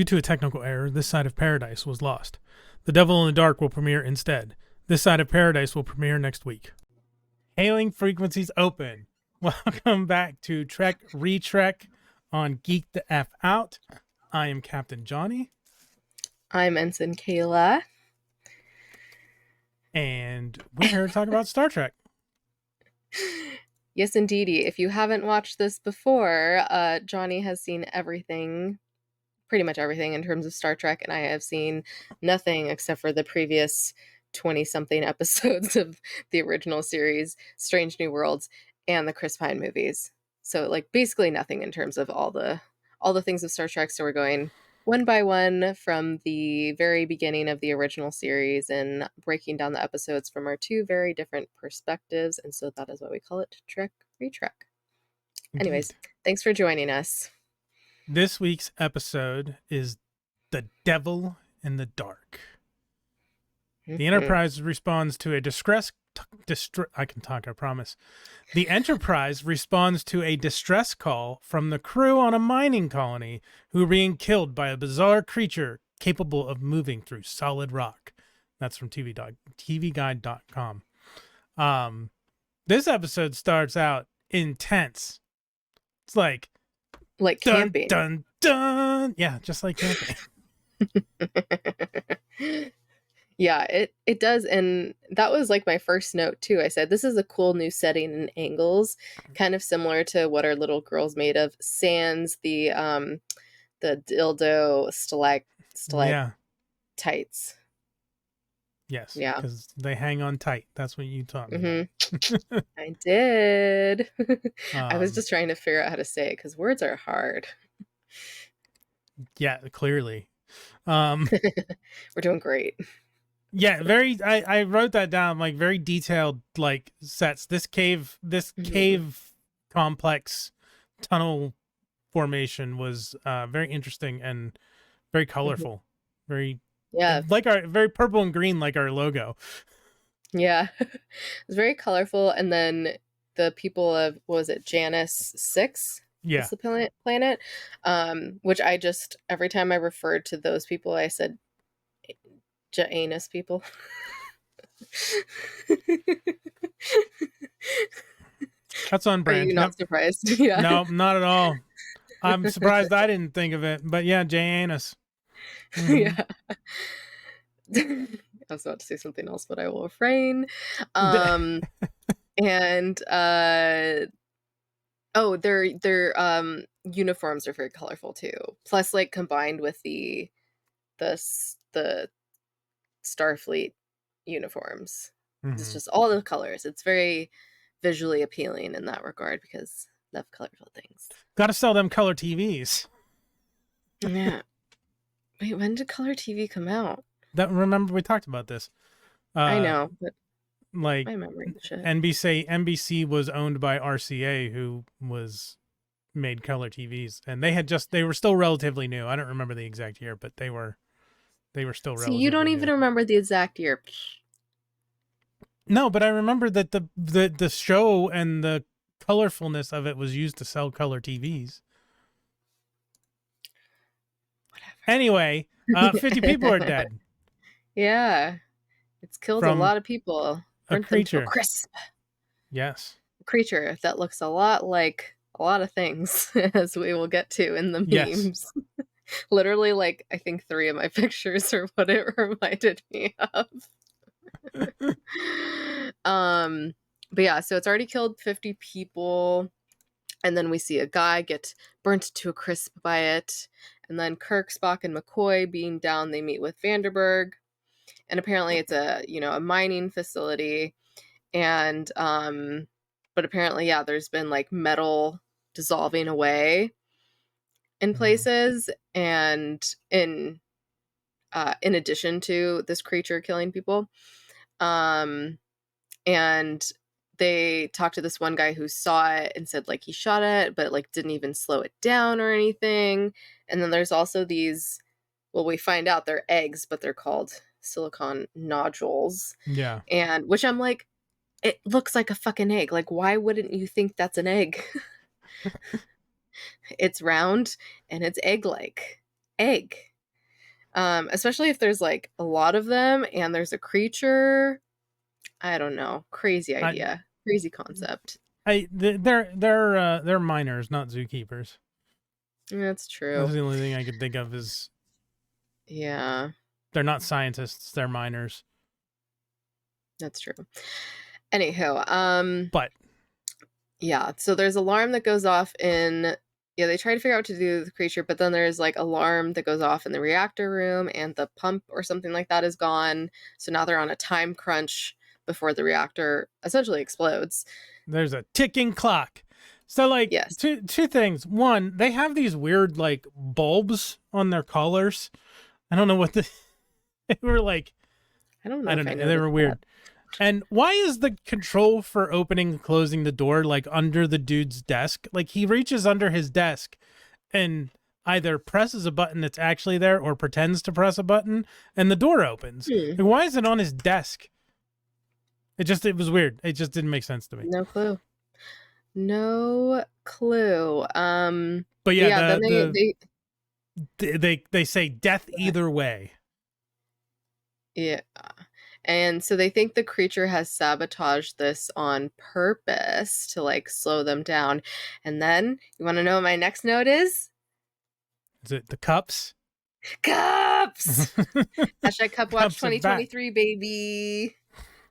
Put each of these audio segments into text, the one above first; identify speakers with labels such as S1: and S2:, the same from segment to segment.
S1: Due to a technical error, This Side of Paradise was lost. The Devil in the Dark will premiere instead. This Side of Paradise will premiere next week. Hailing frequencies open. Welcome back to Trek Retrek on Geek the F Out. I am Captain Johnny.
S2: I'm Ensign Kayla.
S1: And we're here to talk about Star Trek.
S2: Yes, indeedy. If you haven't watched this before, Johnny has seen everything, pretty much everything in terms of Star Trek, and I have seen nothing except for the previous 20-something episodes of the original series, Strange New Worlds, and the Chris Pine movies. So, like, basically nothing in terms of all the things of Star Trek. So we're going one by one from the very beginning of the original series and breaking down the episodes from our two very different perspectives. And so that is why we call it Trek Retrek. Anyways, thanks for joining us.
S1: This week's episode is The Devil in the Dark. The Enterprise responds to a I can talk, I promise. The Enterprise responds to a distress call from the crew on a mining colony who are being killed by a bizarre creature capable of moving through solid rock. That's from TVGuide.com. This episode starts out intense. It's like
S2: camping.
S1: Dun, dun. Yeah, just like camping.
S2: Yeah, it does. And that was like my first note too. I said, this is a cool new setting and angles, kind of similar to what our little girl's made of, sans the dildo stalactites.
S1: Yes.
S2: Yeah.
S1: Because they hang on tight. That's what you taught me.
S2: I did. I was just trying to figure out how to say it because words are hard.
S1: Yeah, clearly.
S2: We're doing great.
S1: Yeah, I wrote that down, like very detailed like sets. This cave complex tunnel formation was very interesting and very colorful. Very very purple and green like our logo.
S2: Yeah. It was very colorful. And then the people of, what was it, Janus 6?
S1: Yeah.
S2: That's the planet. Which I just, every time I referred to those people, I said Janus people.
S1: That's on brand.
S2: Are you not surprised? Yeah.
S1: No, not at all. I'm surprised I didn't think of it. But yeah, Janus.
S2: Yeah. I was about to say something else, but I will refrain. And their uniforms are very colorful too. Plus, like, combined with the Starfleet uniforms, it's just all the colors. It's very visually appealing in that regard because I love colorful things.
S1: Gotta sell them color TVs.
S2: Yeah. Wait, when did color TV come out?
S1: Remember we talked about this.
S2: I know, but
S1: like
S2: my memory shit.
S1: NBC was owned by RCA, who made color TVs, and they were still relatively new. I don't remember the exact year, but they were still relatively
S2: new. You don't even remember the exact year.
S1: No, but I remember that the show and the colorfulness of it was used to sell color TVs.
S2: Whatever.
S1: Anyway, 50 people are dead.
S2: Yeah. It's killed a lot of people.
S1: A creature.
S2: Crisp.
S1: Yes.
S2: A creature that looks a lot like a lot of things, as we will get to in the memes. Yes. Literally, like, I think 3 of my pictures are what it reminded me of. But yeah, so it's already killed 50 people. And then we see a guy get burnt to a crisp by it. And then Kirk, Spock, and McCoy being down, they meet with Vanderberg. And apparently it's a mining facility. And, but apparently, yeah, there's been like metal dissolving away in places. And in addition to this creature killing people. And they talked to this one guy who saw it and said, like, he shot it, but, like, didn't even slow it down or anything. And then there's also these, well, we find out they're eggs, but they're called silicon nodules.
S1: Yeah.
S2: And, which I'm like, it looks like a fucking egg. Like, why wouldn't you think that's an egg? It's round and it's egg-like. Egg. Especially if there's like a lot of them and there's a creature. I don't know. Crazy
S1: I,
S2: idea. Crazy concept.
S1: they're miners, not zookeepers.
S2: That's
S1: That's
S2: true.
S1: the only thing I could think of is
S2: Yeah,
S1: they're not scientists, they're miners.
S2: that's true. Anywho,
S1: But
S2: yeah, so there's alarm that goes off in yeah, they try to figure out what to do with the creature, but then there's like alarm that goes off in the reactor room and the pump or something like that is gone. So now they're on a time crunch before the reactor essentially explodes.
S1: there's a ticking clock. So like
S2: Yes.
S1: two things. One, they have these weird like bulbs on their collars. I don't know what they were like.
S2: I don't know
S1: I
S2: if
S1: don't
S2: I
S1: know. They
S2: noticed
S1: were
S2: that.
S1: weird. And why is the control for opening and closing the door like under the dude's desk? Like he reaches under his desk and either presses a button that's actually there or pretends to press a button and the door opens.
S2: Hmm,
S1: Like, why is it on his desk? It was weird. It just didn't make sense to me.
S2: no clue. No clue.
S1: But
S2: But
S1: yeah,
S2: yeah, then
S1: they say death either way.
S2: yeah. And so they think the creature has sabotaged this on purpose to like slow them down. And then you want to know what my next note is?
S1: Is it the cups?
S2: Cups! Hashtag Cup Watch
S1: Cups are back.
S2: 2023, baby.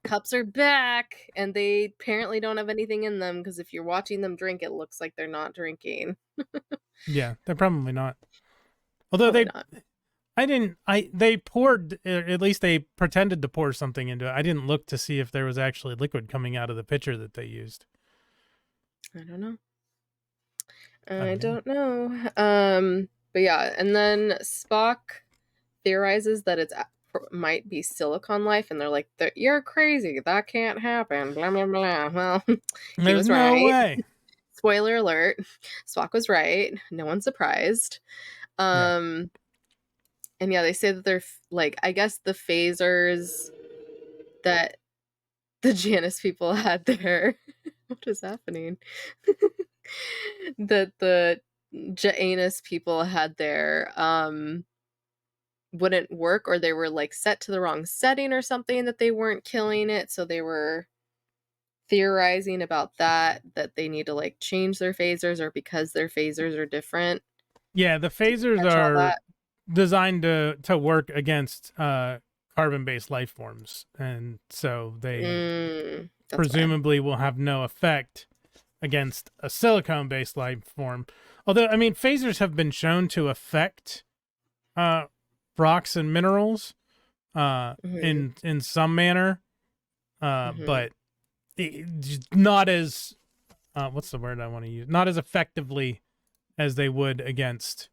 S2: Cups are back, and they apparently don't have anything in them because if you're watching them drink, it looks like they're not drinking.
S1: Yeah, they're probably not. Although
S2: Probably not.
S1: they poured, at least they pretended to pour something into it. I didn't look to see if there was actually liquid coming out of the pitcher that they used.
S2: I don't know.
S1: I
S2: I
S1: don't
S2: don't know. But yeah, and then Spock theorizes that might be silicon life, and they're like, "You're crazy. That can't happen." Blah blah blah. Well, he
S1: There's
S2: was
S1: no
S2: right.
S1: way.
S2: Spoiler alert: Spock was right. No one's surprised.
S1: Yeah.
S2: And yeah, they say that they're like, I guess the phasers that the Janus people had there. What is happening? That the Janus people had there wouldn't work, or they were like set to the wrong setting or something, that they weren't killing it, so they were theorizing about that they need to like change their phasers, or because their phasers are different.
S1: Yeah, the phasers
S2: Catch all
S1: are
S2: that.
S1: designed to work against carbon-based life forms, and so they
S2: That's why.
S1: presumably will have no effect against a silicone-based life form. Although, I mean, phasers have been shown to affect rocks and minerals
S2: Mhm,
S1: in some manner,
S2: mhm.
S1: but not as what's the word I want to use? Not as effectively as they would against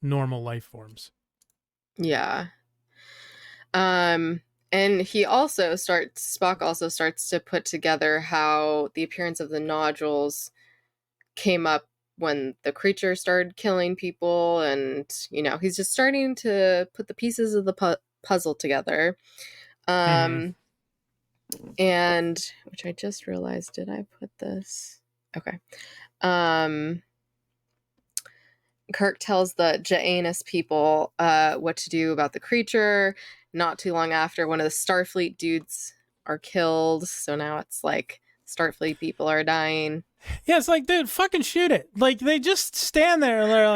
S1: normal life forms.
S2: Yeah. Um, and Spock also starts to put together how the appearance of the nodules came up when the creature started killing people, and he's just starting to put the pieces of the puzzle together.
S1: Mm-hmm.
S2: Um, and which I just realized, did I put this? Okay. Um, Kirk tells the Janus people what to do about the creature. Not too long after, one of the Starfleet dudes are killed. So now it's like Starfleet people are dying.
S1: Yeah, it's like, dude, fucking shoot it. Like they just stand there and they're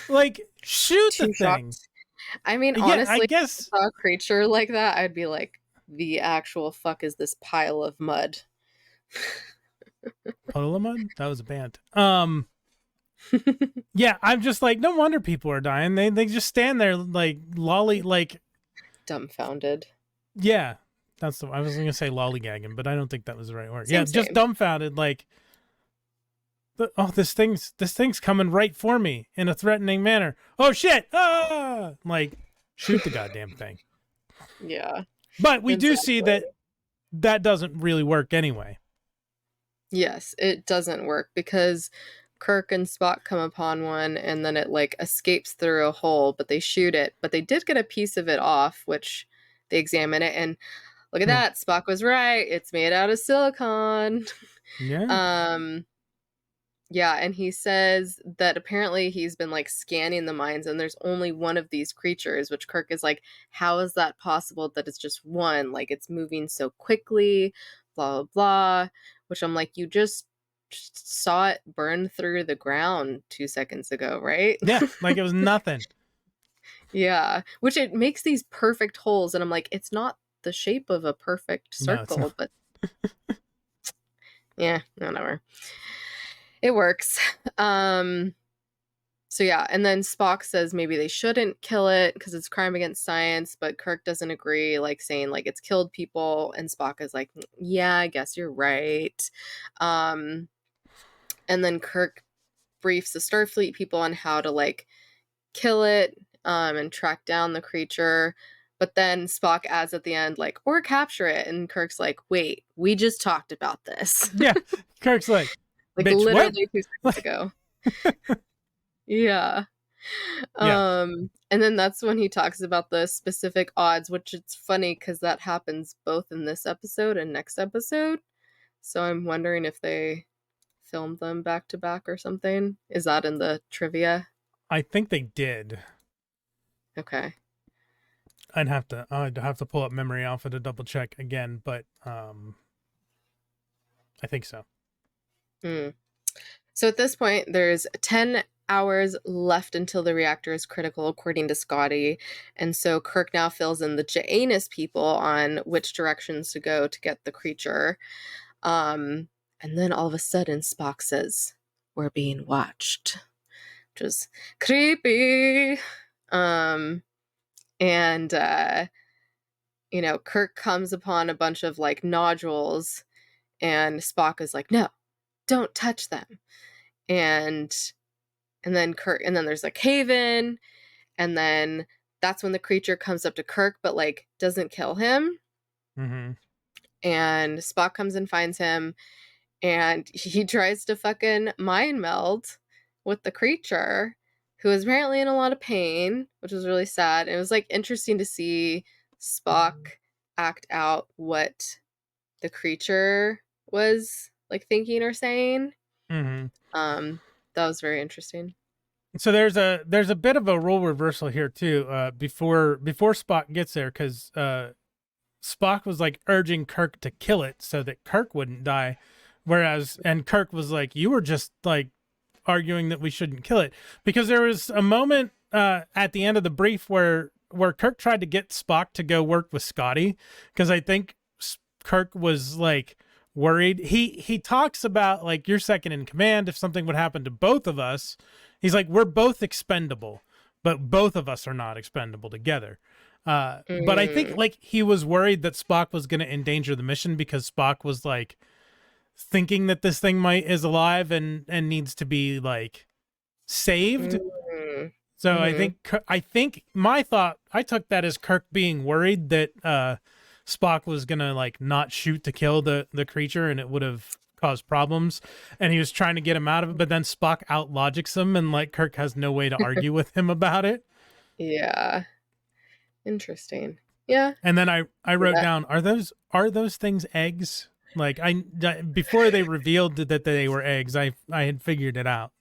S1: like shoot the
S2: Too
S1: thing.
S2: shocked. I mean,
S1: Yeah, I
S2: honestly, if I
S1: guess
S2: saw a creature like that, I'd be like, the actual fuck is this pile of mud?
S1: Polamud? That was a band. Yeah, I'm just like, no wonder people are dying. They just stand there like lolly like
S2: Dumbfounded.
S1: yeah. I was gonna say lollygagging, but I don't think that was the right word. Yeah,
S2: Same,
S1: just
S2: same.
S1: dumbfounded, like oh, this thing's coming right for me in a threatening manner. Oh shit! Ah! Like, shoot the goddamn thing.
S2: Yeah,
S1: But we do see
S2: exactly.
S1: that doesn't really work anyway.
S2: Yes, it doesn't work because Kirk and Spock come upon one and then it like escapes through a hole, but they shoot it. But they did get a piece of it off, which they examine it and look at
S1: Hmm.
S2: that. Spock was right. It's made out of silicon.
S1: Yeah.
S2: Um Yeah, and he says that apparently he's been like scanning the mines and there's only one of these creatures, which Kirk is like, how is that possible that it's just one? Like it's moving so quickly, blah, blah, blah. Which I'm like, you just saw it burn through the ground 2 seconds ago, right?
S1: Yeah, like it was nothing.
S2: Yeah, which it makes these perfect holes. And I'm like, it's not the shape of a perfect
S1: No, it's not.
S2: circle, but yeah, whatever. It works. So yeah, and then Spock says maybe they shouldn't kill it because it's crime against science, but Kirk doesn't agree, like saying like it's killed people, and Spock is like, yeah, I guess you're right. Um, and then Kirk briefs the Starfleet people on how to like kill it, and track down the creature. But then Spock adds at the end, like, or capture it, and Kirk's like, wait, we just talked about this.
S1: Yeah, Kirk's like,
S2: Like
S1: bitch, what?
S2: literally 2 seconds ago. Yeah.
S1: Yeah,
S2: And then that's when he talks about the specific odds, which it's funny because that happens both in this episode and next episode. So I'm wondering if they filmed them back to back or something. Is that in the trivia?
S1: I think they did.
S2: Okay.
S1: I'd have to pull up Memory Alpha to double check again, but I think so.
S2: Mm. So at this point, there's 10 hours left until the reactor is critical, according to Scotty. And so Kirk now fills in the Janus people on which directions to go to get the creature. And then all of a sudden, Spock says, "We're being watched," which is creepy. And Kirk comes upon a bunch of like nodules, and Spock is like, "No, don't touch them." And and then there's a cave in, and then that's when the creature comes up to Kirk, but like doesn't kill him.
S1: Mm-hmm.
S2: And Spock comes and finds him, and he tries to fucking mind meld with the creature, who is apparently in a lot of pain, which was really sad. It was like interesting to see Spock act out what the creature was like thinking or saying.
S1: Mm-hmm.
S2: That was very interesting.
S1: So there's a bit of a role reversal here too. Before Spock gets there, because Spock was like urging Kirk to kill it so that Kirk wouldn't die, and Kirk was like, you were just like arguing that we shouldn't kill it, because there was a moment at the end of the brief where Kirk tried to get Spock to go work with Scotty, because I think Kirk was like worried. He talks about like, you're second in command. If something would happen to both of us, he's like, we're both expendable, but both of us are not expendable together. But I think like he was worried that Spock was going to endanger the mission, because Spock was like thinking that this thing is alive and needs to be like saved. So I think my thought, I took that as Kirk being worried that Spock was gonna like not shoot to kill the creature, and it would have caused problems, and he was trying to get him out of it. But then Spock out logics him, and like Kirk has no way to argue with him about it.
S2: Yeah. Interesting. Yeah.
S1: And then I wrote down, are those things eggs? Like before they revealed that they were eggs, I had figured it out.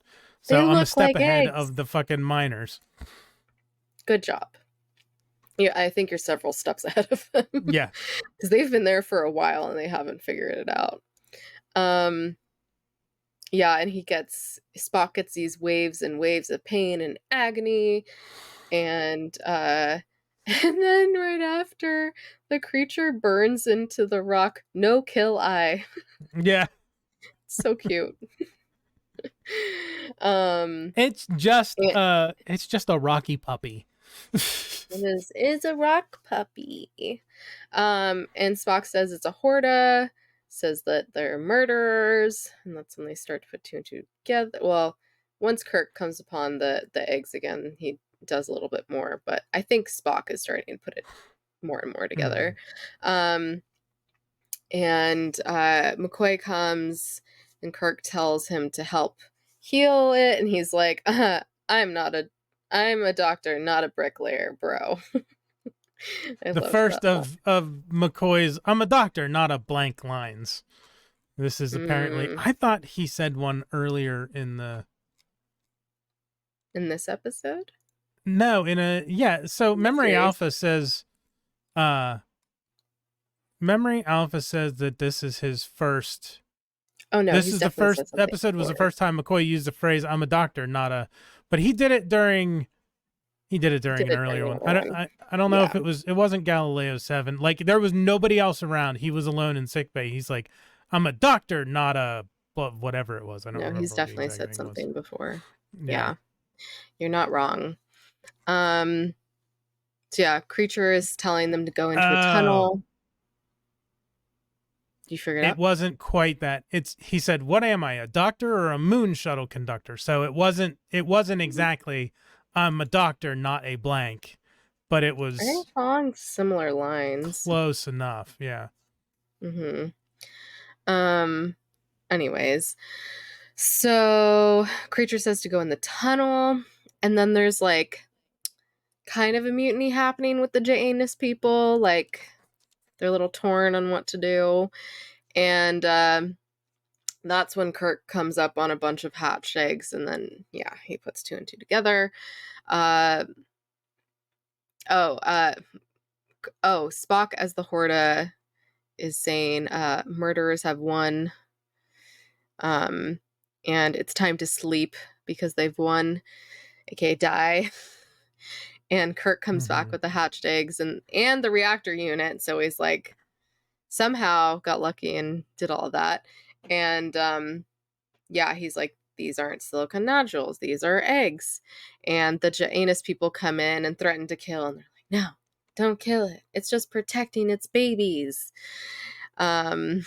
S1: So
S2: They
S1: I'm a
S2: look
S1: step
S2: like
S1: ahead
S2: eggs.
S1: of the fucking miners.
S2: Good job. Yeah, I think you're several steps ahead of them.
S1: Yeah.
S2: Because they've been there for a while and they haven't figured it out. Yeah, and Spock gets these waves and waves of pain and agony, and and then right after, the creature burns into the rock. No kill eye.
S1: Yeah.
S2: So cute.
S1: It's just a rocky puppy.
S2: It is a rock puppy. And Spock says it's a Horta, says that they're murderers, and that's when they start to put two and two together. Well, once Kirk comes upon the eggs again, he does a little bit more, but I think Spock is starting to put it more and more together. And McCoy comes, and Kirk tells him to help heal it, and he's like, I'm a doctor, not a bricklayer, bro.
S1: The first of McCoy's, I'm a doctor, not a blank lines. This is apparently,
S2: Mm,
S1: I thought he said one earlier in the,
S2: in this episode?
S1: no, in a, yeah. So
S2: In the series?
S1: Uh, Memory Alpha says that this is his first,
S2: Oh no,
S1: this
S2: he's
S1: is the
S2: definitely
S1: first
S2: said something
S1: episode was the
S2: before.
S1: first time McCoy used the phrase, I'm a doctor, not a, but he did it
S2: He
S1: during
S2: did
S1: an
S2: it during
S1: earlier
S2: the
S1: one.
S2: other one.
S1: I don't know
S2: Yeah.
S1: if it wasn't Galileo 7. Like there was nobody else around. He was alone in sickbay. He's like, I'm a doctor, not a, whatever it was. I don't
S2: No, he's
S1: remember what the
S2: definitely
S1: exact
S2: said
S1: thing was.
S2: something before.
S1: Yeah.
S2: Yeah. You're not wrong. Um, so yeah, Creature is telling them to go into a
S1: Oh,
S2: tunnel. Do you figure it
S1: it
S2: out?
S1: wasn't quite that. He said, "What am I, a doctor or a moon shuttle conductor?" So it wasn't exactly I'm a doctor, not a blank, but it
S2: I think
S1: was
S2: along similar lines.
S1: close enough. Yeah.
S2: Mm-hmm. Um, anyways, so Creature says to go in the tunnel, and then there's like kind of a mutiny happening with the Janus people, like they're a little torn on what to do. And that's when Kirk comes up on a bunch of hatched eggs, and then yeah, he puts two and two together. Uh, oh, uh, Spock as the Horta is saying murderers have won, um, and it's time to sleep because they've won, aka die. And Kirk comes back
S1: Mm-hmm.
S2: with the hatched eggs and the reactor unit, so he's like somehow got lucky and did all of that. And yeah, he's like, these aren't silicon nodules, these are eggs. And the Janus people come in and threaten to kill, and they're like, no, don't kill it. It's just protecting its babies. Um,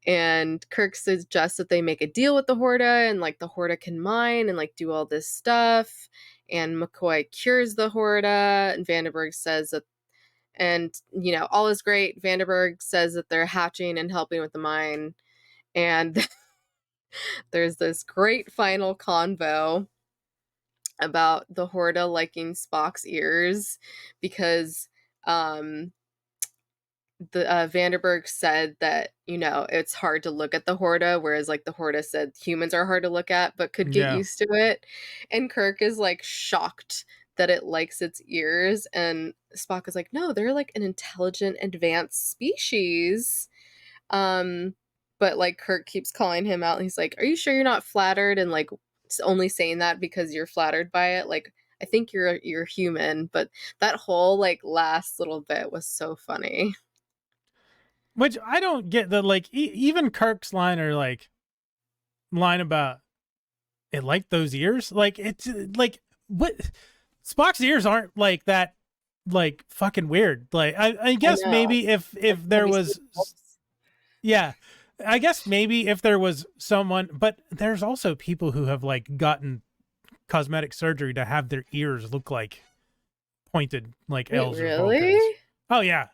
S2: and Kirk suggests that they make a deal with the Horta, and like the Horta can mine and like do all this stuff. And McCoy cures the Horta, and Vandenberg says that, and you know, all is great. Vandenberg says that they're hatching and helping with the mine. And there's this great final convo about the Horta liking Spock's ears because um the Vanderberg said that, you know, it's hard to look at the Horta, whereas like the Horta said humans are hard to look at but could get
S1: Yeah.
S2: used to it. And Kirk is like shocked that it likes its ears, and Spock is like, no, they're like an intelligent advanced species. Um, but like Kirk keeps calling him out, and he's like, "Are you sure you're not flattered?" And like, only saying that because you're flattered by it. Like, I think you're human, but that whole like last little bit was so funny.
S1: Which I don't get the like even Kirk's line about it like those ears. Like it's like what Spock's ears aren't like that like fucking weird. Like I
S2: I
S1: guess
S2: know.
S1: maybe if
S2: Have
S1: there
S2: you seen
S1: was
S2: Pulse?
S1: yeah. I guess maybe if there was someone, but there's also people who have like gotten cosmetic surgery to have their ears look like pointed like
S2: Wait,
S1: L's or
S2: really?
S1: Vulcans. Oh yeah.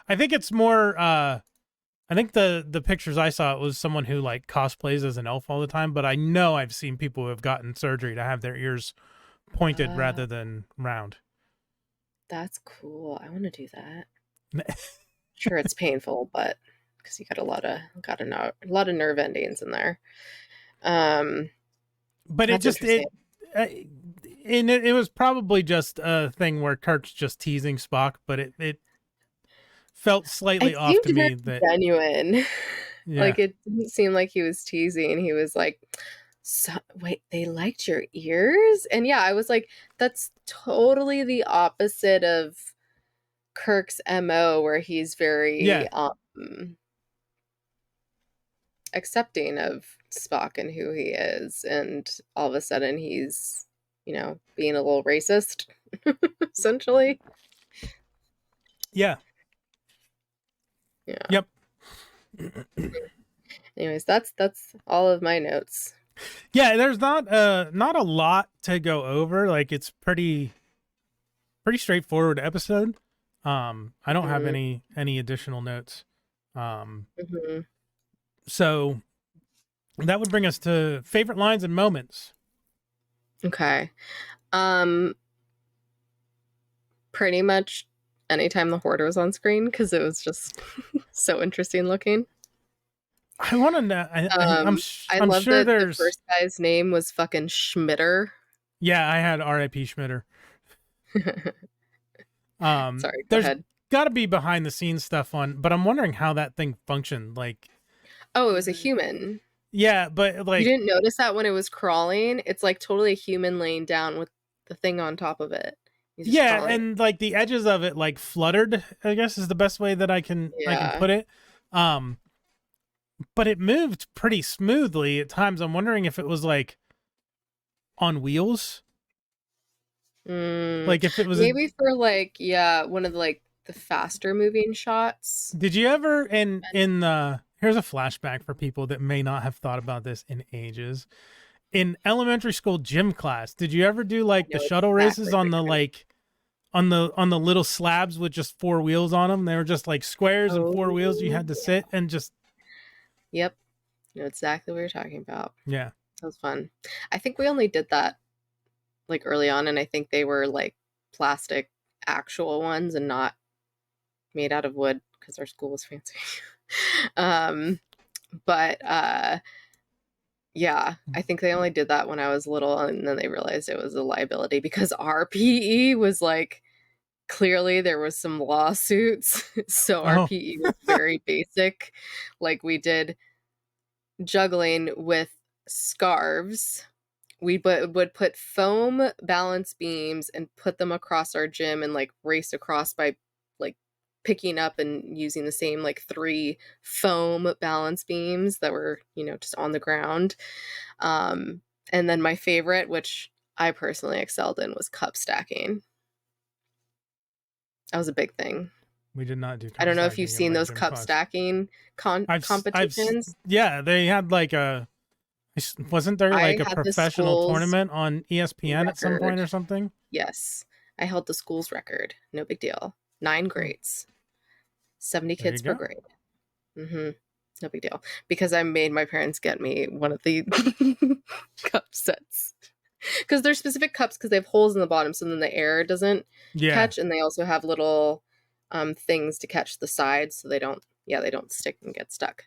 S1: I think it's more I think the pictures I saw, it was someone who like cosplays as an elf all the time, but I know I've seen people who have gotten surgery to have their ears pointed
S2: Uh,
S1: rather than round.
S2: that's cool. I want to do that. Sure, it's painful, but because you got a lot of nerve endings in there. Um,
S1: But it
S2: that's
S1: just
S2: interesting.
S1: uh, and it was probably just a thing where Kirk's just teasing Spock, but it felt slightly
S2: It
S1: off
S2: seemed
S1: to
S2: very
S1: me that
S2: genuine.
S1: yeah.
S2: Like, it didn't seem like he was teasing. He was like, "So wait, they liked your ears?" And yeah, I was like, that's totally the opposite of Kirk's MO, where he's very
S1: Yeah.
S2: accepting of Spock and who he is, and all of a sudden he's, you know, being a little racist, essentially.
S1: Yeah.
S2: Yeah.
S1: Yep.
S2: Anyways, that's all of my notes.
S1: Yeah, there's not a lot to go over. Like it's pretty straightforward episode. I don't have
S2: Mm-hmm.
S1: any additional notes. Um,
S2: Mm-hmm.
S1: so that would bring us to favorite lines and moments.
S2: Okay. Um, pretty much. anytime the Horde was on screen because it was just so interesting looking.
S1: I want to know.
S2: I
S1: I'm
S2: love
S1: sure
S2: that the
S1: there's.
S2: first guy's name was fucking Schmitter.
S1: Yeah, I had R.I.P. Schmitter.
S2: Sorry, go
S1: There's
S2: ahead.
S1: got to be behind the scenes stuff on, but I'm wondering how that thing functioned. Like,
S2: Oh, it was a human.
S1: yeah, but
S2: You
S1: like,
S2: didn't notice that when it was crawling? It's like totally a human laying down with the thing on top of it. He's just
S1: yeah,
S2: crawling.
S1: and like the edges of it like fluttered, I guess is the best way that I can
S2: Yeah.
S1: put it. Um, but it moved pretty smoothly at times. I'm wondering if it was like on wheels,
S2: Mm,
S1: like if it was a.
S2: maybe for like, yeah, one of the like the faster moving shots.
S1: Did you ever in the here's a flashback for people that may not have thought about this in ages. In elementary school gym class, did you ever do
S2: I
S1: like the
S2: know
S1: shuttle races
S2: exactly what
S1: on
S2: you're
S1: the
S2: gonna.
S1: like on the little slabs with just four wheels on them? They were just like squares and four wheels. You
S2: Oh,
S1: had to
S2: yeah.
S1: sit and just
S2: Yep. I know exactly what you're talking about.
S1: yeah.
S2: That was fun. I think we only did that like early on, and I think they were like plastic actual ones and not made out of wood because our school was fancy. um, but yeah, I think they only did that when I was little, and then they realized it was a liability because our PE was like clearly there was some lawsuits. So our
S1: Oh,
S2: PE was very basic. Like we did juggling with scarves. We would put foam balance beams and put them across our gym and like race across by like picking up and using the same like 3 foam balance beams that were, just on the ground. Um, and then my favorite, which I personally excelled in, was cup stacking. That was a big thing.
S1: we did not do
S2: I
S1: cup
S2: don't know if you've
S1: stacking in
S2: seen
S1: my
S2: those
S1: gym
S2: cup
S1: class.
S2: stacking
S1: I've
S2: competitions.
S1: yeah, they had like a wasn't there
S2: I
S1: like a
S2: had the
S1: professional
S2: school's
S1: tournament on ESPN at some
S2: record.
S1: point or something?
S2: Yes, I held the school's record. No big deal. 9
S1: Hmm,
S2: grades, 70
S1: there you
S2: kids per
S1: go.
S2: grade. Mm-hmm. No big deal. Because I made my parents get me one of the cup sets. Because they're specific cups because they have holes in the bottom so then the air doesn't
S1: Yeah.
S2: catch, and they also have little things to catch the sides so they don't stick and get stuck.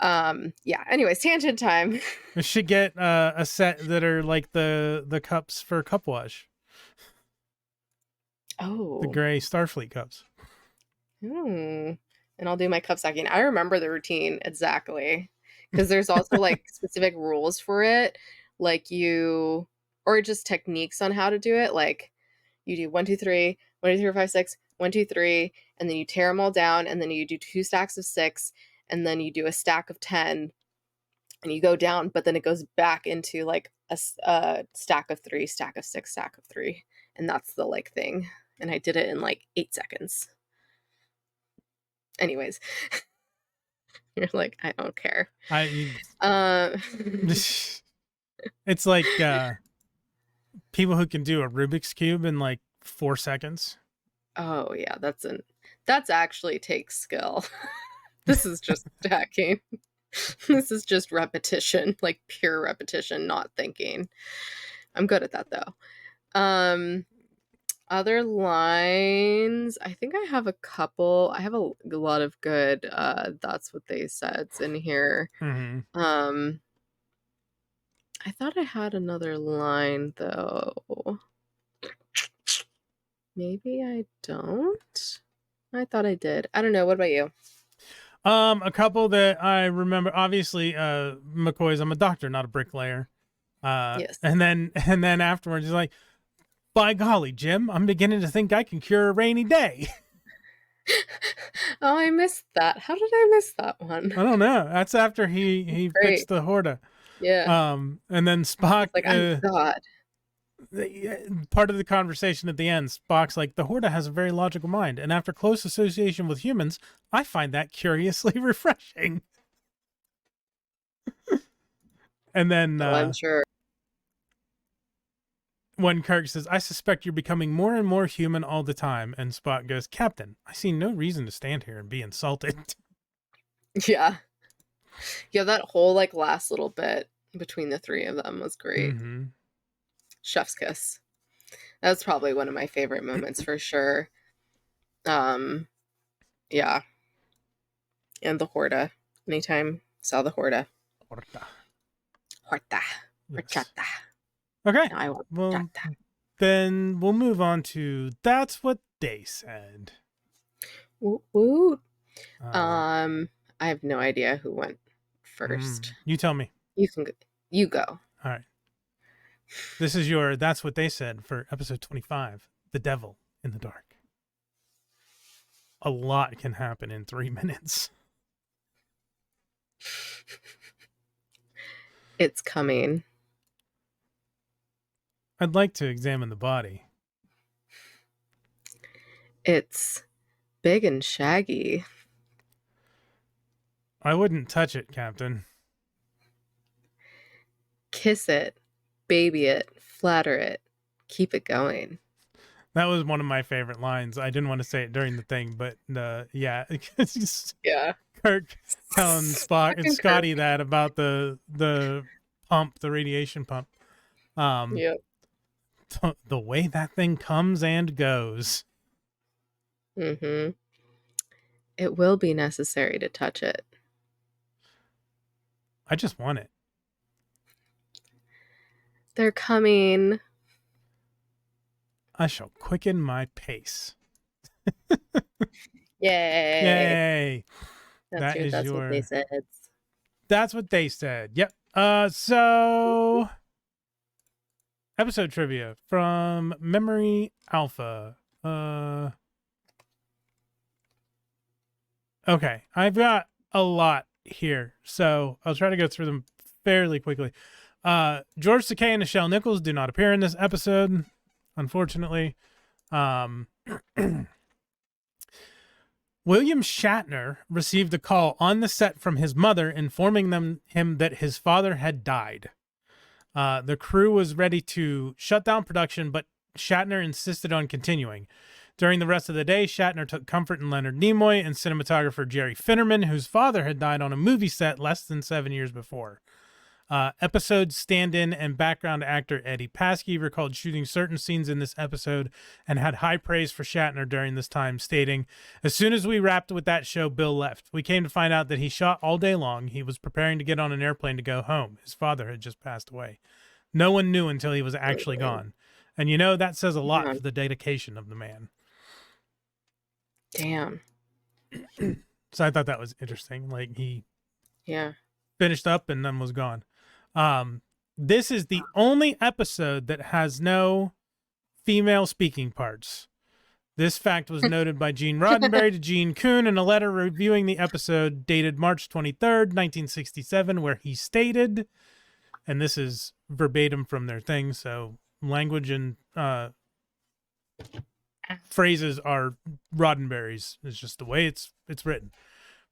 S2: Yeah, anyways, tangent time.
S1: We should get a set that are like the cups for cup wash, the
S2: Oh.
S1: gray Starfleet cups.
S2: Hmm. And I'll do my cup stacking. I remember the routine exactly. Because there's also like specific rules for it. Like or just techniques on how to do it. Like you do 1, 2, 3, 1, 2, 3, 4, 5, 6, 1, 2, 3, and then you tear them all down, and then you do 2 stacks of 6, and then you do a stack of 10, and you go down, but then it goes back into like a stack of 3, stack of 6, stack of 3. And that's the like thing. And I did it in like 8 seconds. Anyways, you're like, I don't care.
S1: I
S2: Uh,
S1: it's like people who can do a Rubik's cube in like 4 seconds.
S2: oh yeah, that's actually takes skill. This is just stacking. This is just repetition, like pure repetition, not thinking. I'm good at that though. Other lines, I think I have a couple. I have a lot of good that's what they said's in here.
S1: Mm-hmm.
S2: Um I thought I had another line though. Maybe I don't. I thought I did. I don't know. What about you?
S1: A couple that I remember. Obviously, McCoy's. I'm a doctor, not a bricklayer.
S2: Yes.
S1: And then afterwards, he's like, "By golly, Jim, I'm beginning to think I can cure a rainy day."
S2: Oh, I missed that. How did I miss that one?
S1: I don't know. That's after he
S2: Great.
S1: fixed the Horta.
S2: Yeah.
S1: And then Spock,
S2: It's like, I'm God.
S1: part of the conversation at the end, Spock's like, the Horta has a very logical mind, and after close association with humans, I find that curiously refreshing. And then
S2: Oh, I'm sure.
S1: when Kirk says, I suspect you're becoming more and more human all the time, and Spock goes, Captain, I see no reason to stand here and be insulted.
S2: Yeah. Yeah, that whole like last little bit between the 3 of them was great.
S1: Mm-hmm.
S2: Chef's kiss. That's probably one of my favorite moments for sure. Um, yeah, and the Horta. Anytime saw the Horta.
S1: Horta.
S2: Horta.
S1: Yes.
S2: Horchata.
S1: Okay.
S2: No, I want
S1: Well,
S2: horchata.
S1: then we'll move on to That's What They Said.
S2: Woot woot.
S1: Uh,
S2: I have no idea who went first.
S1: you tell me.
S2: You can go. You go.
S1: All right. This is your That's What They Said for episode 25, The Devil in the Dark. A lot can happen in 3 minutes.
S2: It's coming.
S1: I'd like to examine the body.
S2: It's big and shaggy.
S1: I wouldn't touch it, Captain.
S2: Kiss it, baby it, flatter it, keep it going.
S1: That was one of my favorite lines. I didn't want to say it during the thing, but yeah, it's just
S2: Yeah.
S1: Kirk telling Spock and
S2: Fucking
S1: Scotty
S2: Kirk.
S1: that about the pump, the radiation pump.
S2: Yep.
S1: The way that thing comes and goes.
S2: Mm-hmm. It will be necessary to touch it.
S1: I just want it.
S2: They're coming.
S1: I shall quicken my pace.
S2: Yay.
S1: Yay!
S2: That's what they said.
S1: That's what they said. Yep. So episode trivia from Memory Alpha. Okay, I've got a lot here, so I'll try to go through them fairly quickly. George Takei and Nichelle Nichols do not appear in this episode, unfortunately. William Shatner received a call on the set from his mother informing him that his father had died. The crew was ready to shut down production, but Shatner insisted on continuing. During the rest of the day, Shatner took comfort in Leonard Nimoy and cinematographer Jerry Finnerman, whose father had died on a movie set less than 7 years before. Episode stand-in and background actor Eddie Paskey recalled shooting certain scenes in this episode and had high praise for Shatner during this time, stating, "As soon as we wrapped with that show, Bill left. We came to find out that he shot all day long. He was preparing to get on an airplane to go home. His father had just passed away. No one knew until he was actually gone." And that says a lot for the dedication of the man.
S2: Damn.
S1: So I thought that was interesting. Like, he finished up and then was gone. This is the only episode that has no female speaking parts. This fact was noted by Gene Roddenberry to Gene Kuhn in a letter reviewing the episode dated March 23rd, 1967, where he stated, and this is verbatim from their thing, so language and phrases are Roddenberry's. It's just the way it's written.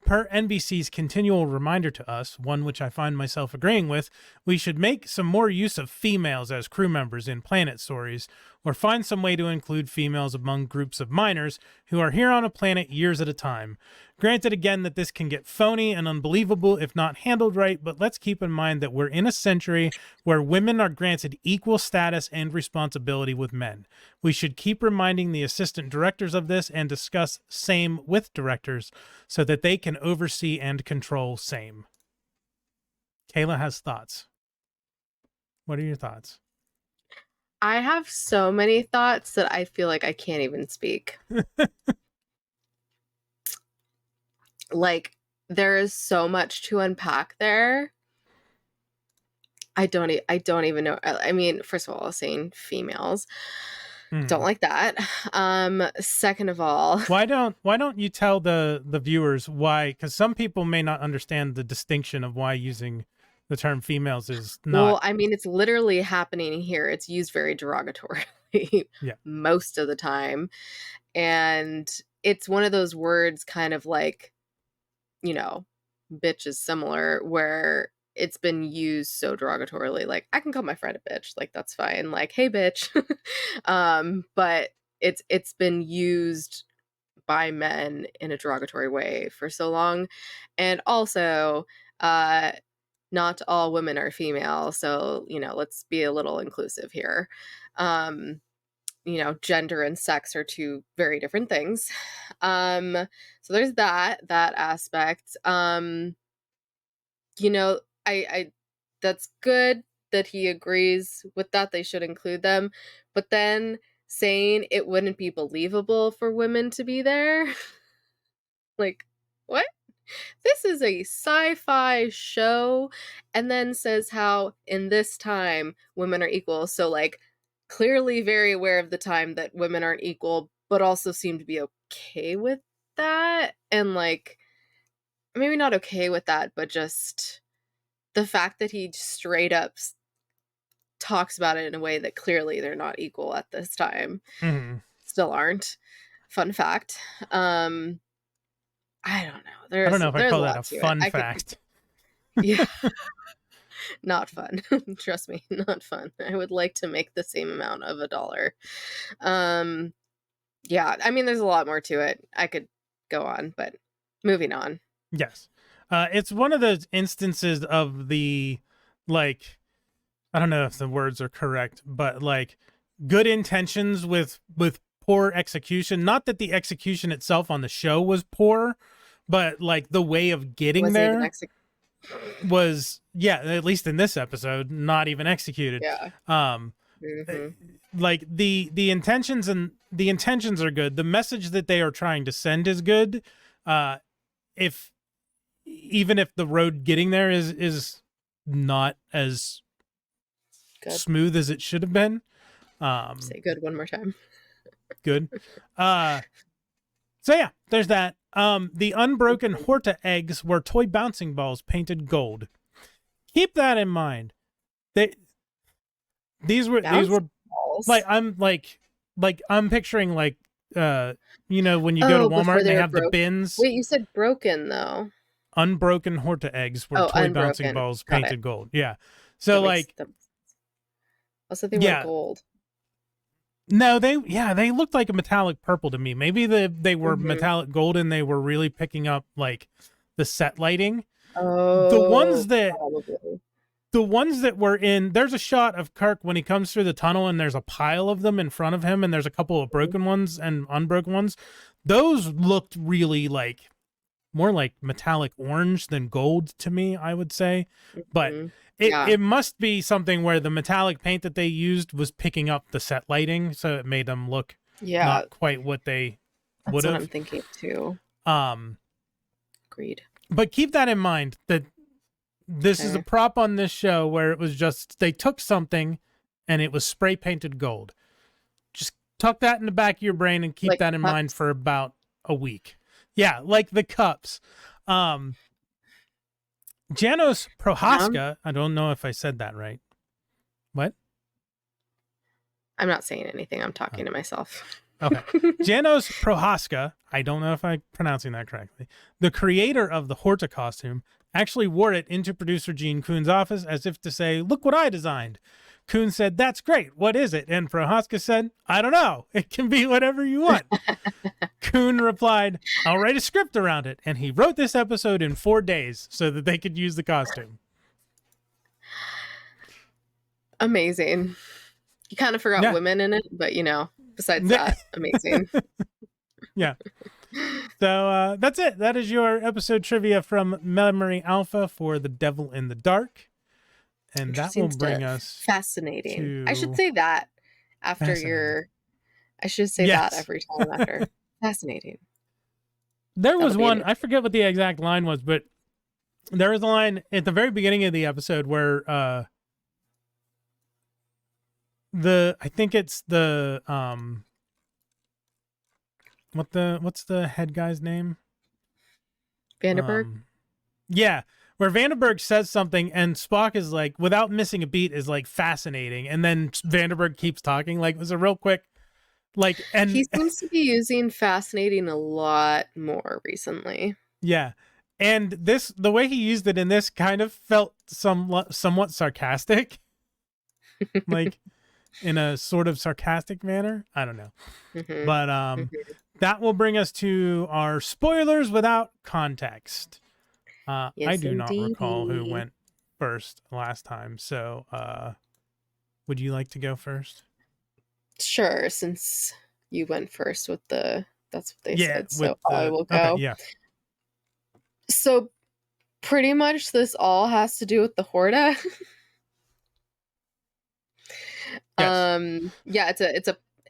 S1: Per NBC's continual reminder to us, one which I find myself agreeing with, we should make some more use of females as crew members in planet stories, or find some way to include females among groups of minors who are here on a planet years at a time. Granted again that this can get phony and unbelievable if not handled right, but let's keep in mind that we're in a century where women are granted equal status and responsibility with men. We should keep reminding the assistant directors of this and discuss same with directors so that they can oversee and control same. Kayla has thoughts. What are your thoughts?
S2: I have so many thoughts that I feel like I can't even speak. Like, there is so much to unpack there. I don't even know. I mean, first of all, saying females. Don't like that. Second of all,
S1: why don't you tell the viewers why? Because some people may not understand the distinction of why using the term females is not.
S2: Well, I mean, it's literally happening here. It's used very derogatorily most of the time. And it's one of those words kind of like, bitch is similar, where it's been used so derogatorily. Like, I can call my friend a bitch. Like, that's fine. Like, hey, bitch. But it's been used by men in a derogatory way for so long. And also, not all women are female. So, let's be a little inclusive here. gender and sex are two very different things. So there's that aspect. You know, I that's good that he agrees with that. They should include them. But then saying it wouldn't be believable for women to be there. Like, what? This is a sci-fi show, and then says how in this time women are equal. So like clearly very aware of the time that women aren't equal, but also seem to be okay with that. And like maybe not okay with that, but just the fact that he straight up talks about it in a way that clearly they're not equal at this time.
S1: Mm-hmm.
S2: Still aren't. Fun fact. I don't know.
S1: I don't know if I'd
S2: There's a
S1: call that
S2: lot
S1: a
S2: to it.
S1: fun fact.
S2: Yeah, not fun. Trust me, not fun. I would like to make the same amount of $1. Yeah, I mean, there's a lot more to it. I could go on, but moving on.
S1: Yes. It's one of those instances of the, like, I don't know if the words are correct, but like good intentions with poor execution. Not that the execution itself on the show was poor, but like the way of
S2: It
S1: getting
S2: wasn't even
S1: there was, yeah, at least in this episode, not even executed.
S2: Yeah.
S1: Like the intentions are good. The message that they are trying to send is good. If even if the road getting there is not as
S2: Good.
S1: smooth as it should have been.
S2: Say good one more time.
S1: Good. So yeah, there's that. The unbroken Horta eggs were toy bouncing balls painted gold. Keep that in mind. These were
S2: balls.
S1: like I'm picturing like when you go to Walmart and they have the bins.
S2: Wait, you said broken though.
S1: Unbroken Horta eggs were toy bouncing balls painted gold. Yeah. So like
S2: also they were gold.
S1: No, they looked like a metallic purple to me. Maybe they were metallic gold and they were really picking up like the set lighting.
S2: Oh,
S1: the ones that
S2: probably.
S1: The ones that were in, there's a shot of Kirk when he comes through the tunnel and there's a pile of them in front of him and there's a couple of broken ones and unbroken ones. Those looked really like more like metallic orange than gold to me, I would say. But it must be something where the metallic paint that they used was picking up the set lighting, so it made them look not quite what they would have.
S2: That's what I'm thinking too. Agreed.
S1: But keep that in mind that this is a prop on this show where it was just they took something and it was spray painted gold. Just tuck that in the back of your brain and keep that in mind for about a week. Yeah, like the cups. Janos Prohaska, I don't know if I said that right. What?
S2: I'm not saying anything. I'm talking to myself.
S1: Okay. Janos Prohaska, I don't know if I'm pronouncing that correctly, the creator of the Horta costume, actually wore it into producer Gene Kuhn's office as if to say, look what I designed. Kuhn said, that's great. What is it? And Prohaska said, I don't know. It can be whatever you want. Kuhn replied, I'll write a script around it. And he wrote this episode in 4 days so that they could use the costume.
S2: Amazing. You kind of forgot women in it, but besides that, amazing.
S1: Yeah. So that's it. That is your episode trivia from Memory Alpha for The Devil in the Dark. And that will bring us
S2: fascinating. I should say that after I should say that every time after. Fascinating.
S1: There was one, I forget what the exact line was, but there was a line at the very beginning of the episode where I think it's the what's the head guy's name?
S2: Vanderberg?
S1: Yeah, where Vanderberg says something and Spock is like, without missing a beat, is like fascinating, and then Vanderberg keeps talking. Like, it was a real quick, like, and
S2: he seems to be using fascinating a lot more recently.
S1: Yeah, and the way he used it in this kind of felt somewhat sarcastic, like in a sort of sarcastic manner. I don't know, but that will bring us to our spoilers without context.
S2: Yes,
S1: I do not recall who went first last time, so would you like to go first?
S2: Sure, since you went first with that's what they
S1: Yeah,
S2: said,
S1: with
S2: so I
S1: the
S2: will
S1: okay,
S2: go.
S1: yeah.
S2: So pretty much this all has to do with the Horta.
S1: Yes.
S2: Yeah,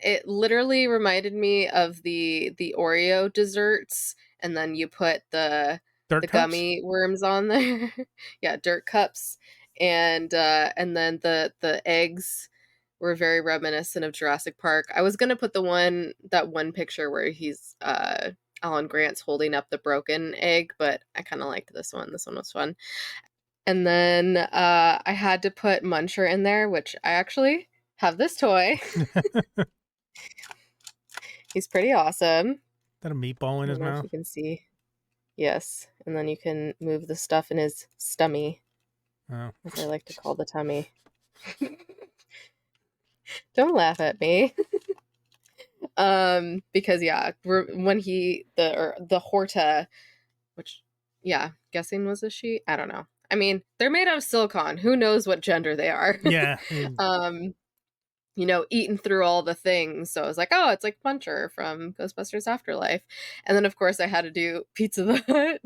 S2: it literally reminded me of the Oreo desserts, and then you put
S1: Dirt
S2: the
S1: cups?
S2: gummy worms on there. Yeah, dirt cups. And then the eggs were very reminiscent of Jurassic Park. I was gonna put that one picture where he's Alan Grant's holding up the broken egg, but I kind of liked this one. This one was fun. And then I had to put Muncher in there, which I actually have this toy. He's pretty awesome.
S1: That a meatball
S2: I
S1: in his
S2: don't know if
S1: mouth?
S2: you can see. Yes. And then you can move the stuff in his stummy,
S1: Oh.
S2: as I like to call the tummy. Don't laugh at me. Because yeah, when the Horta, which yeah, guessing was a she. I don't know. I mean, they're made out of silicone. Who knows what gender they are?
S1: Yeah.
S2: um, eating through all the things. So I was like, oh, it's like Puncher from Ghostbusters Afterlife. And then, of course, I had to do Pizza the Hut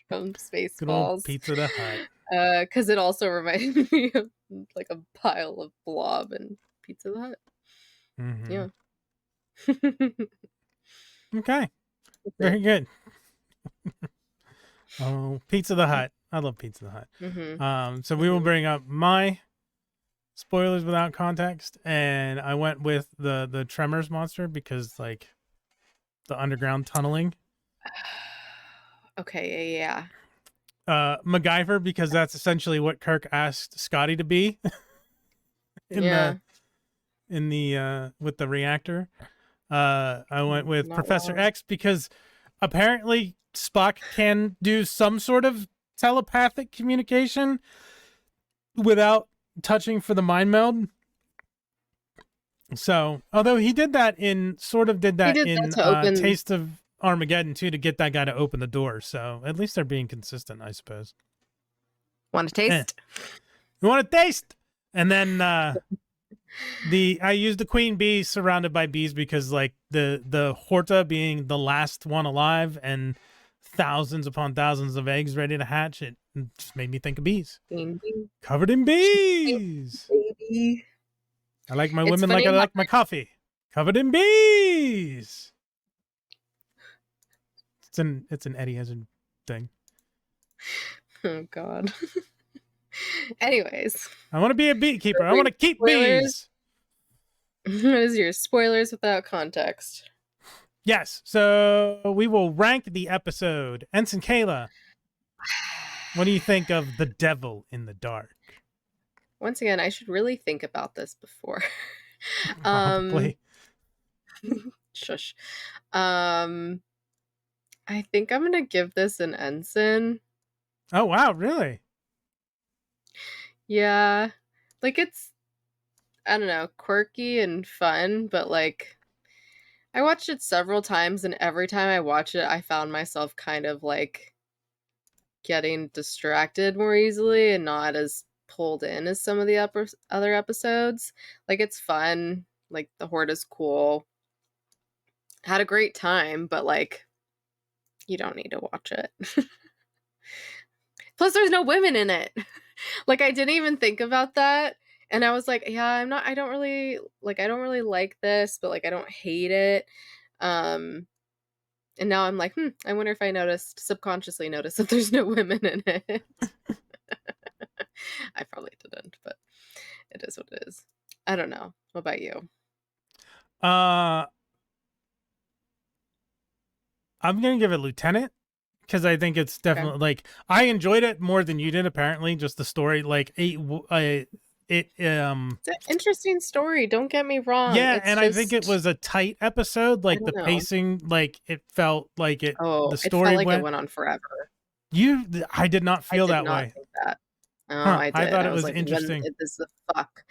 S2: from
S1: Good old
S2: Spaceballs.
S1: Pizza the Hut.
S2: Because it also reminded me of like a pile of blob and Pizza the Hut.
S1: Mm-hmm.
S2: Yeah.
S1: Okay. Very good. Oh, Pizza the Hut. I love Pizza the Hut.
S2: Mm-hmm.
S1: So we will bring up my spoilers without context, and I went with the Tremors monster because like the underground tunneling.
S2: Okay, yeah.
S1: MacGyver because that's essentially what Kirk asked Scotty to be in
S2: Yeah.
S1: the with the reactor. I went with
S2: Not
S1: Professor
S2: wrong.
S1: X because apparently Spock can do some sort of telepathic communication without touching for the mind meld. So, although he did that in
S2: He did that to open.
S1: Taste of Armageddon too to get that guy to open the door. So, at least they're being consistent, I suppose.
S2: Want to taste?
S1: You want to taste? And then I used the queen bee surrounded by bees because like the Horta being the last one alive and thousands upon thousands of eggs ready to hatch, it just made me think of bees.
S2: Baby.
S1: Covered in bees.
S2: Baby.
S1: I like my
S2: It's
S1: women like
S2: funny
S1: I
S2: how
S1: like my coffee. Covered in bees. It's an Eddie Izzard thing.
S2: Oh God. Anyways,
S1: I want to be a beekeeper. I want to keep
S2: spoilers.
S1: bees.
S2: What is your spoilers without context?
S1: Yes. So we will rank the episode. Ensign Kayla, what do you think of The Devil in the Dark?
S2: Once again, I should really think about this before.
S1: Probably.
S2: Shush. I think I'm gonna give this an ensign.
S1: Oh wow, really?
S2: Yeah. Like it's, I don't know, quirky and fun, but like I watched it several times and every time I watch it I found myself kind of like getting distracted more easily and not as pulled in as some of the other episodes. Like it's fun, like the Horde is cool. Had a great time, but like you don't need to watch it. Plus there's no women in it. Like I didn't even think about that. And I was like, yeah, I don't really like this, but like I don't hate it. Um and now I'm like, I wonder if I subconsciously noticed that there's no women in it. I probably didn't, but it is what it is. I don't know. What about you?
S1: I'm gonna give it Lieutenant because I think it's definitely like I enjoyed it more than you did. Apparently, just the story, like it's
S2: an interesting story. Don't get me wrong.
S1: Yeah,
S2: It's
S1: and
S2: just,
S1: I think it was a tight episode.
S2: I
S1: Like the
S2: don't know.
S1: pacing, like it felt like it.
S2: Oh,
S1: The
S2: it felt
S1: story
S2: like it went on forever.
S1: I did not
S2: I
S1: feel
S2: did
S1: that
S2: not
S1: way.
S2: think that. Oh,
S1: Huh?
S2: I
S1: I
S2: did.
S1: thought
S2: I
S1: it
S2: was
S1: was
S2: like, when
S1: interesting.
S2: is the fuck?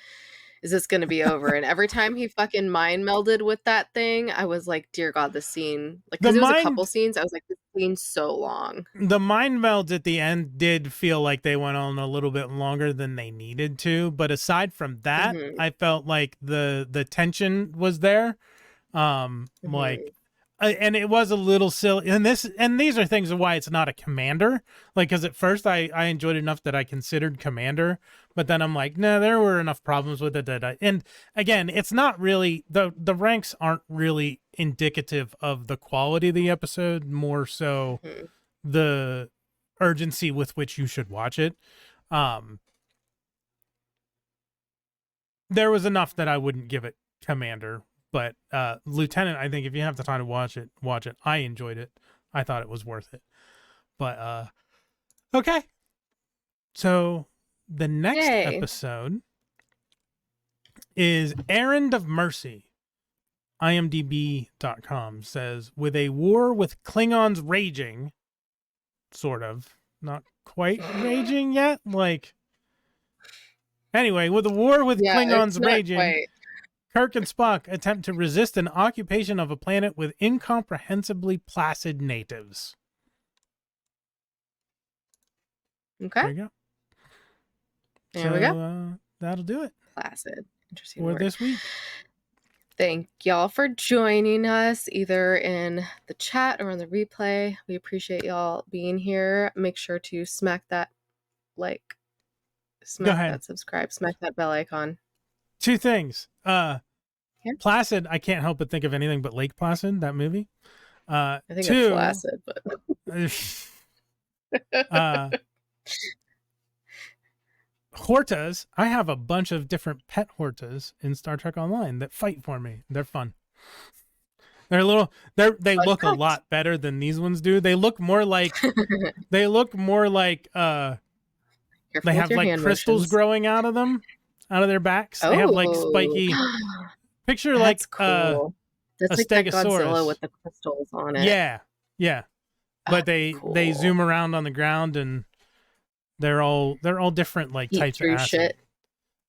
S2: is this going to be over? And every time he fucking mind melded with that thing, I was like, dear God, this scene, like,
S1: The
S2: because it was a couple
S1: mind
S2: scenes, I was like, this scene's so long.
S1: the mind melds at the end did feel like they went on a little bit longer than they needed to, but aside from that,
S2: Hmm.
S1: I felt like the tension was there. Like, and it was a little silly, and these are things of why it's not a Commander, like, because at first I enjoyed it enough that I considered Commander, but then I'm like, nah, there were enough problems with it that and again, it's not really, the ranks aren't really indicative of the quality of the episode, more so
S2: Hmm.
S1: the urgency with which you should watch it. There was enough that I wouldn't give it Commander, but Lieutenant, I think if you have the time to watch it, watch it. I enjoyed it. I thought it was worth it. But okay. So the next
S2: Yay.
S1: episode is Errand of Mercy. IMDb.com says, with a war with Klingons raging, sort of, not quite raging yet. Like, anyway, with a war with
S2: Yeah, it's
S1: Klingons
S2: not
S1: raging,
S2: quite.
S1: Kirk and Spock attempt to resist an occupation of a planet with incomprehensibly placid natives.
S2: Okay.
S1: There you go.
S2: There we go.
S1: That'll do it
S2: Placid. Interesting
S1: for
S2: word.
S1: this week.
S2: Thank y'all for joining us either in the chat or on the replay. We appreciate y'all being here. Make sure to smack that like, smack that subscribe, smack that bell icon.
S1: Two things.
S2: Yeah.
S1: Placid, I can't help but think of anything but Lake Placid, that movie.
S2: I think
S1: Two,
S2: it's flaccid, but
S1: Hortas. I have a bunch of different pet Hortas in Star Trek Online that fight for me. They're fun. They're a little. They look a lot better than these ones do. They look more like. They look more like. They have like crystals
S2: motions.
S1: growing out of them, out of their backs. They have like spiky. Picture
S2: That's
S1: like
S2: cool. That's
S1: a
S2: like that
S1: Stegosaurus
S2: Godzilla with the crystals on it.
S1: Yeah, yeah. But
S2: That's
S1: they zoom around on the ground and they're all different like
S2: Eat
S1: types of
S2: through
S1: acid.
S2: shit.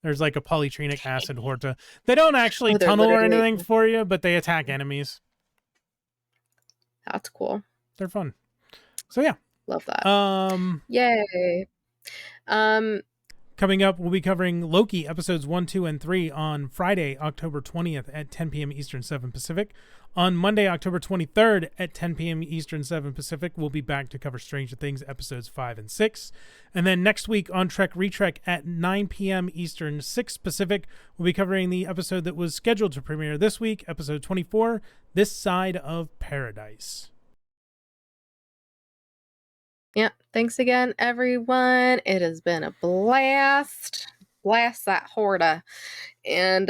S1: There's like a polytrinic acid Horta. They don't actually
S2: Oh, they're
S1: tunnel or
S2: literally-
S1: anything for you, but they attack enemies.
S2: That's cool.
S1: They're fun. So yeah.
S2: Love that.
S1: Yay. Coming up, we'll be covering Loki episodes 1, 2, and 3 on Friday, October 20th at 10 p.m. Eastern, 7 Pacific. On Monday, October 23rd at 10 p.m. Eastern, 7 Pacific, we'll be back to cover Stranger Things episodes 5 and 6. And then next week on Trek Retrek at 9 p.m. Eastern, 6 Pacific, we'll be covering the episode that was scheduled to premiere this week, episode 24, This Side of Paradise.
S2: Yeah. Thanks again, everyone. It has been a blast. Blast that Horta. And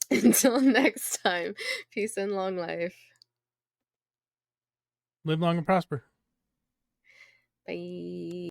S2: until next time, peace and long life.
S1: Live long and prosper.
S2: Bye.